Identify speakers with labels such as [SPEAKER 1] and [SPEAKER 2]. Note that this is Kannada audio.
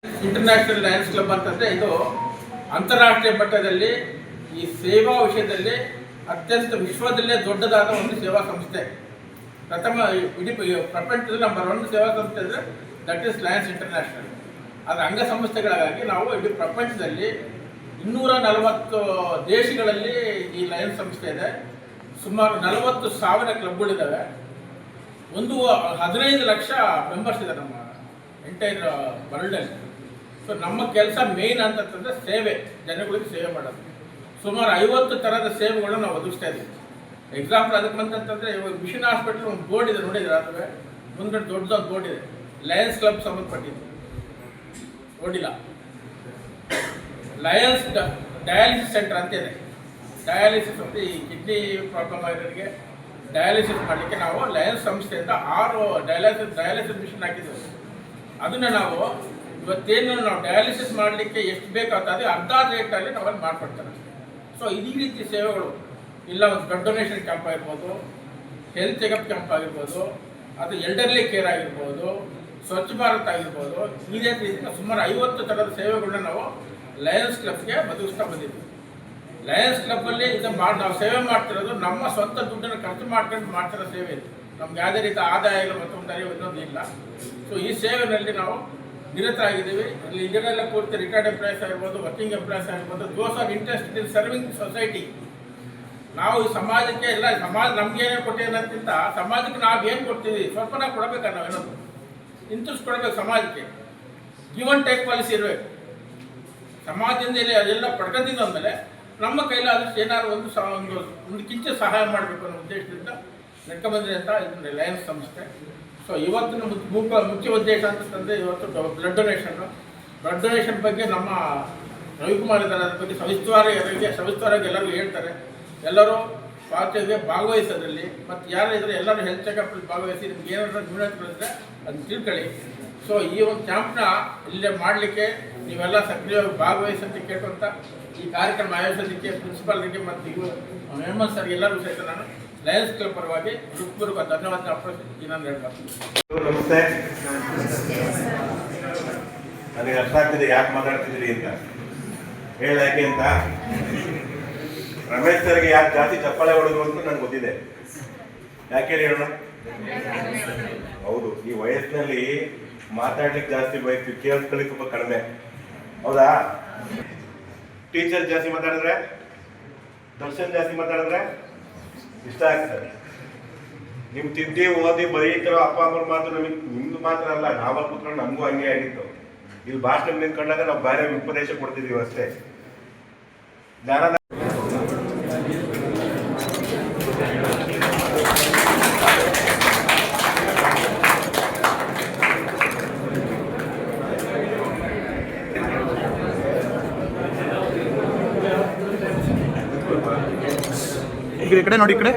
[SPEAKER 1] ಇಂಟರ್ನ್ಯಾಷನಲ್ ಲಯನ್ಸ್ ಕ್ಲಬ್ ಅಂತಂದರೆ ಇದು ಅಂತಾರಾಷ್ಟ್ರೀಯ ಮಟ್ಟದಲ್ಲಿ ಈ ಸೇವಾ ವಿಷಯದಲ್ಲಿ ಅತ್ಯಂತ ವಿಶ್ವದಲ್ಲೇ ದೊಡ್ಡದಾದ ಒಂದು ಸೇವಾ ಸಂಸ್ಥೆ. ಪ್ರಥಮ ಇಡೀ ಪ್ರಪಂಚದಲ್ಲಿ ನಂಬರ್ 1 ಸೇವಾ ಸಂಸ್ಥೆ ಅಂದರೆ ದಟ್ ಈಸ್ ಲಯನ್ಸ್ ಇಂಟರ್ನ್ಯಾಷನಲ್. ಅದರ ಅಂಗಸಂಸ್ಥೆಗಳಿಗಾಗಿ ನಾವು ಇಡೀ ಪ್ರಪಂಚದಲ್ಲಿ 240 ದೇಶಗಳಲ್ಲಿ ಈ ಲಯನ್ಸ್ ಸಂಸ್ಥೆ ಇದೆ. ಸುಮಾರು 40,000 ಕ್ಲಬ್ಗಳಿದ್ದಾವೆ. 15 ಲಕ್ಷ ಮೆಂಬರ್ಸ್ ಇದೆ ನಮ್ಮ ಎಂಟೈರ್ ವರ್ಲ್ಡಲ್ಲಿ. ಸೊ ನಮ್ಮ ಕೆಲಸ ಮೇಯ್ನ್ ಅಂತಂತಂದರೆ ಸೇವೆ, ಜನಗಳಿಗೆ ಸೇವೆ ಮಾಡೋದು. ಸುಮಾರು 50 ಥರದ ಸೇವೆಗಳನ್ನು ನಾವು ಒದಗಿಸ್ತಾ ಇದ್ದೀವಿ. ಎಕ್ಸಾಂಪಲ್ ಅದಕ್ಕೆ ಅಂತಂತಂದರೆ ಇವಾಗ ಮಿಷನ್ ಹಾಸ್ಪಿಟಲ್ ಒಂದು ಬೋರ್ಡ್ ಇದೆ, ನೋಡಿದ್ರೆ ಅಥವಾ ಮುಂದ್ಗಡೆ ದೊಡ್ಡದೊಂದು ಬೋರ್ಡ್ ಇದೆ, ಲಯನ್ಸ್ ಕ್ಲಬ್ ಸಂಬಂಧಪಟ್ಟಿದ್ದು. ನೋಡಿಲ್ಲ, ಲಯನ್ಸ್ ಡಯಾಲಿಸಿಸ್ ಸೆಂಟರ್ ಅಂತ ಇದೆ. ಡಯಾಲಿಸಿಸ್ ಅಂದರೆ ಈ ಕಿಡ್ನಿ ಪ್ರಾಬ್ಲಮ್ ಆಗಿರೋರಿಗೆ ಡಯಾಲಿಸಿಸ್ ಮಾಡಲಿಕ್ಕೆ ನಾವು ಲಯನ್ಸ್ ಸಂಸ್ಥೆಯಿಂದ 6 ಡಯಾಲಿಸಿಸ್ ಮಿಷನ್ ಹಾಕಿದ್ದೇವೆ. ಅದನ್ನು ನಾವು ಇವತ್ತೇನು ನಾವು ಡಯಾಲಿಸಿಸ್ ಮಾಡಲಿಕ್ಕೆ ಎಷ್ಟು ಬೇಕಾಗ್ತದೆ ಅರ್ಧ ರೇಟಲ್ಲಿ ನಾವಲ್ಲಿ ಮಾಡಿಕೊಡ್ತಾರೆ. ಸೊ ಈ ರೀತಿ ಸೇವೆಗಳು ಇಲ್ಲ, ಒಂದು ಬ್ಲಡ್ ಡೊನೇಷನ್ ಕ್ಯಾಂಪ್ ಆಗಿರ್ಬೋದು, ಹೆಲ್ತ್ ಚೆಕಪ್ ಕ್ಯಾಂಪ್ ಆಗಿರ್ಬೋದು, ಅದು ಎಲ್ಡರ್ಲಿ ಕೇರ್ ಆಗಿರ್ಬೋದು, ಸ್ವಚ್ಛ ಭಾರತ್ ಆಗಿರ್ಬೋದು, ಇದೇ ರೀತಿ ಸುಮಾರು 50 ಥರದ ಸೇವೆಗಳನ್ನ ನಾವು ಲಯನ್ಸ್ ಕ್ಲಬ್ಗೆ ಒದಗಿಸ್ತಾ ಬಂದಿದ್ವಿ. ಲಯನ್ಸ್ ಕ್ಲಬ್ಬಲ್ಲಿ ನಾವು ಸೇವೆ ಮಾಡ್ತಿರೋದು ನಮ್ಮ ಸ್ವಂತ ದುಡ್ಡನ್ನು ಖರ್ಚು ಮಾಡ್ಕೊಂಡು ಮಾಡ್ತಿರೋ ಸೇವೆ ಇದು. ನಮ್ಗೆ ಯಾವುದೇ ರೀತಿ ಆದಾಯಗಳು ಇನ್ನೊಂದು ಇಲ್ಲ. ಸೊ ಈ ಸೇವೆಯಲ್ಲಿ ನಾವು ನಿರತರಾಗಿದ್ದೀವಿ. ಇಲ್ಲಿ ಇದನ್ನೆಲ್ಲ ಪೂರ್ತಿ ರಿಟೈರ್ಡ್ ಎಂಪ್ಲಾಯೀಸ್ ಆಗಿರ್ಬೋದು, ವರ್ಕಿಂಗ್ ಎಂಪ್ಲಾಯೀಸ್ ಆಗಿರ್ಬೋದು, those are interested in serving society. ನಾವು ಈ ಸಮಾಜಕ್ಕೆ ಎಲ್ಲ ಸಮಾಜ ನಮ್ಗೇನೇ ಕೊಟ್ಟಿರೋದಕ್ಕಿಂತ ಸಮಾಜಕ್ಕೆ ನಾವು ಏನು ಕೊಡ್ತೀವಿ ಸ್ವಲ್ಪ ನಾವು ಕೊಡಬೇಕಾ, ನಾವೇನೋದು ಇಂಟ್ರೆಸ್ಟ್ ಕೊಡಬೇಕು ಸಮಾಜಕ್ಕೆ. ಗಿವ್ ಆ್ಯಂಡ್ ಟೇಕ್ ಪಾಲಿಸಿ ಇರಬೇಕು. ಸಮಾಜದಿಂದ ಅದೆಲ್ಲ ಪಡ್ಕೊಂಡಿದ್ದು ಅಂದಮೇಲೆ ನಮ್ಮ ಕೈಲಾದಷ್ಟು ಏನಾದ್ರು ಒಂದು ಕಿಂಚ ಸಹಾಯ ಮಾಡಬೇಕು ಅನ್ನೋ ಉದ್ದೇಶದಿಂದ ನಡ್ಕೊಂಡ್ಬಂದಿದೆ ಅಂತ ಇದನ್ನು ಲಯನ್ಸ್ ಸಂಸ್ಥೆ. ಸೊ ಇವತ್ತಿನ ಮುಖ್ಯ ಉದ್ದೇಶ ಅಂತಂದರೆ ಇವತ್ತು ಬ್ಲಡ್ ಡೊನೇಷನ್ ಬಗ್ಗೆ ನಮ್ಮ ರವಿಕುಮಾರ್ ಇದ್ದಾರೆ. ಅದ್ರ ಬಗ್ಗೆ ಸವಿಸ್ತಾರವಾಗಿ ಎಲ್ಲರಿಗೂ ಹೇಳ್ತಾರೆ. ಎಲ್ಲರೂ ಪಾರ್ಟಿಗೆ ಭಾಗವಹಿಸೋದ್ರಲ್ಲಿ ಮತ್ತು ಯಾರು ಇದ್ದರೆ ಎಲ್ಲರೂ ಹೆಲ್ತ್ ಚೆಕಪ್ಪಲ್ಲಿ ಭಾಗವಹಿಸಿ ನಿಮ್ಗೆ ಏನಾದರೂ ನ್ಯೂನತೆಗಳಿದ್ರೆ ಅದನ್ನು ತಿಳ್ಕೊಳ್ಳಿ. ಸೊ ಈ ಒಂದು ಕ್ಯಾಂಪ್ನ ಇಲ್ಲೇ ಮಾಡಲಿಕ್ಕೆ ನೀವೆಲ್ಲ ಸಕ್ರಿಯವಾಗಿ ಭಾಗವಹಿಸಂತ ಕೇಳ್ಕೊಂತ ಈ ಕಾರ್ಯಕ್ರಮ ಆಯೋಜಿಸೋದಕ್ಕೆ ಪ್ರಿನ್ಸಿಪಾಲ್ರಿಗೆ ಮತ್ತು ಮೆಂಬರ್ಸ್ ಸರ್ಗೆ ಎಲ್ಲರಿಗೂ ಸಹಿತ ನಾನು ಲಯನ್ಸ್ ಕ್ಲಬ್ ಪರವಾಗಿ ಹೃತ್ಪೂರ್ವಕ ಧನ್ಯವಾದ ನಾನು ಹೇಳ್ಬೋದು.
[SPEAKER 2] ನಮಸ್ತೆ. ನನಗೆ ಅರ್ಥ ಆಗ್ತಿದೆ ಯಾಕೆ ಮಾತಾಡ್ತಿದ್ದೀರಿ ಅಂತ. ಯಾಕೆ ಅಂತ ರಮೇಶ್ ಸರ್ಗೆ ಯಾಕೆ ಜಾಸ್ತಿ ಚಪ್ಪಾಳೆ ಹೊಡೆದ್ರು ಅಂತ ನನಗೆ ಗೊತ್ತಿದೆ. ಯಾಕೆ ಹೇಳೋಣ? ಹೌದು, ಈ ವಯಸ್ಸಿನಲ್ಲಿ ಮಾತಾಡ್ಲಿಕ್ಕೆ ಜಾಸ್ತಿ ಬಯಸ್ತೀವಿ, ಕೇಳಿಸ್ಕೊಳ್ಳಿಕ್ಕೆ ಸ್ವಲ್ಪ ಕಡಿಮೆ. ಹೌದಾ? ಟೀಚರ್ ಜಾಸ್ತಿ ಮಾತಾಡಿದ್ರೆ, ದರ್ಶನ್ ಜಾಸ್ತಿ ಮಾತಾಡಿದ್ರೆ ಇಷ್ಟ ಆಗ್ತದೆ. ನಿಮ್ ತಿದ್ದಿ ಓದಿ ಬರೀತಿರೋ ಅಪ್ಪ ಅಮ್ಮನ ಮಾತು ನಿಮ್ದು ಮಾತ್ರ ಅಲ್ಲ, ನಾವಲ್ಲಿ ಕೂತ್ಕೊಂಡು ನಮಗೂ ಹಂಗೆ ಆಗಿತ್ತು. ಇಲ್ಲಿ ಭಾಷಣ ನಿಂತ್ಕೊಂಡಾಗ ನಾವು ಬೇರೆ ಉಪದೇಶ ಕೊಡ್ತಿದೀವಿ ಅಷ್ಟೇ. ಜ್ಞಾನ
[SPEAKER 3] ಈ ಕಡೆ ನೋಡಿ, ಈ ಕಡೆ